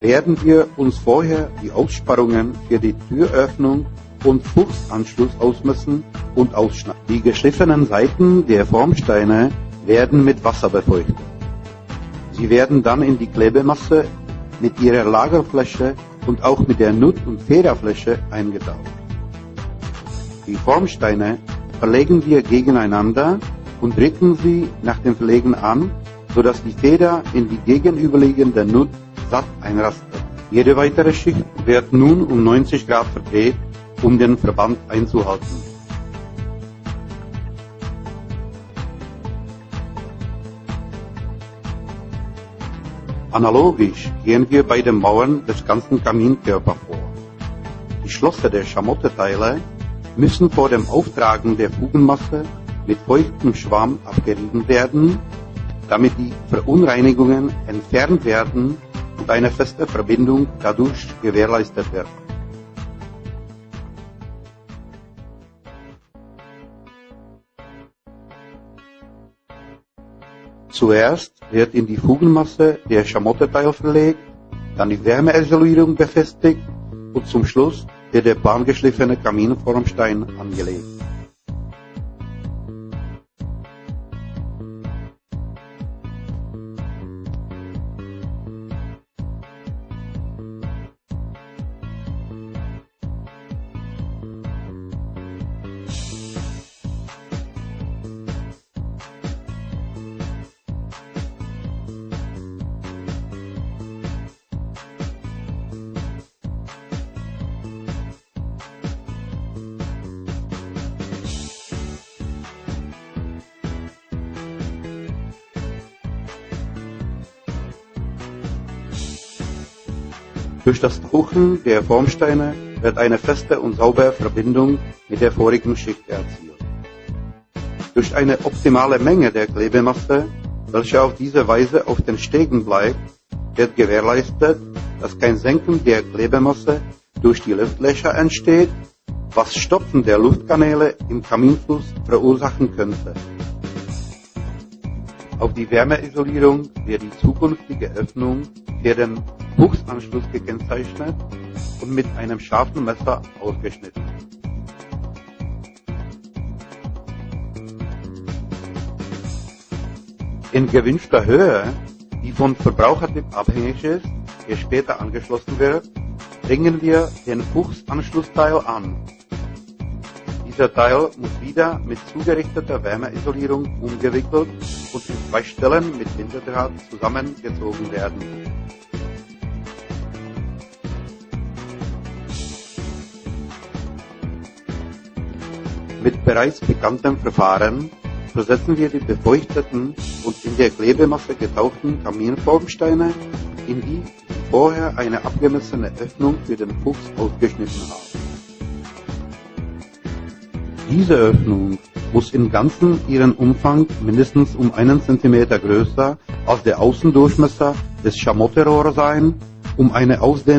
werden wir uns vorher die Aussparungen für die Türöffnung und Fuchsanschluss ausmessen und ausschneiden. Die geschliffenen Seiten der Formsteine werden mit Wasser befeuchtet. Sie werden dann in die Klebemasse mit ihrer Lagerfläche und auch mit der Nut- und Federfläche eingetaucht. Die Formsteine verlegen wir gegeneinander und drücken sie nach dem Verlegen an, sodass die Feder in die gegenüberliegende Nut satt einrastet. Jede weitere Schicht wird nun um 90 Grad verdreht, um den Verband einzuhalten. Analogisch gehen wir bei den Mauern des ganzen Kaminkörpers vor. Die Schlösser der Schamotteteile müssen vor dem Auftragen der Fugenmasse mit feuchtem Schwamm abgerieben werden, damit die Verunreinigungen entfernt werden und eine feste Verbindung dadurch gewährleistet wird. Zuerst wird in die Fugenmasse der Schamotteteil verlegt, dann die Wärmeisolierung befestigt und zum Schluss wird der plangeschliffene Kaminformstein angelegt. Durch das Tauchen der Formsteine wird eine feste und saubere Verbindung mit der vorigen Schicht erzielt. Durch eine optimale Menge der Klebemasse, welche auf diese Weise auf den Stegen bleibt, wird gewährleistet, dass kein Senken der Klebemasse durch die Luftlöcher entsteht, was Stopfen der Luftkanäle im Kaminfluss verursachen könnte. Auf die Wärmeisolierung wird die zukünftige Öffnung für den Fuchsanschluss gekennzeichnet und mit einem scharfen Messer ausgeschnitten. In gewünschter Höhe, die vom Verbrauchertyp abhängig ist, der später angeschlossen wird, bringen wir den Fuchsanschlussteil an. Dieser Teil muss wieder mit zugerichteter Wärmeisolierung umgewickelt und in 2 Stellen mit Winterdraht zusammengezogen werden. Mit bereits bekanntem Verfahren versetzen wir die befeuchteten und in der Klebemasse getauchten Kaminformsteine in die vorher eine abgemessene Öffnung für den Fuchs ausgeschnitten haben. Diese Öffnung muss im ganzen ihren Umfang mindestens um 1 cm größer als der Außendurchmesser des Schamotterohrs sein, um eine Ausdehnung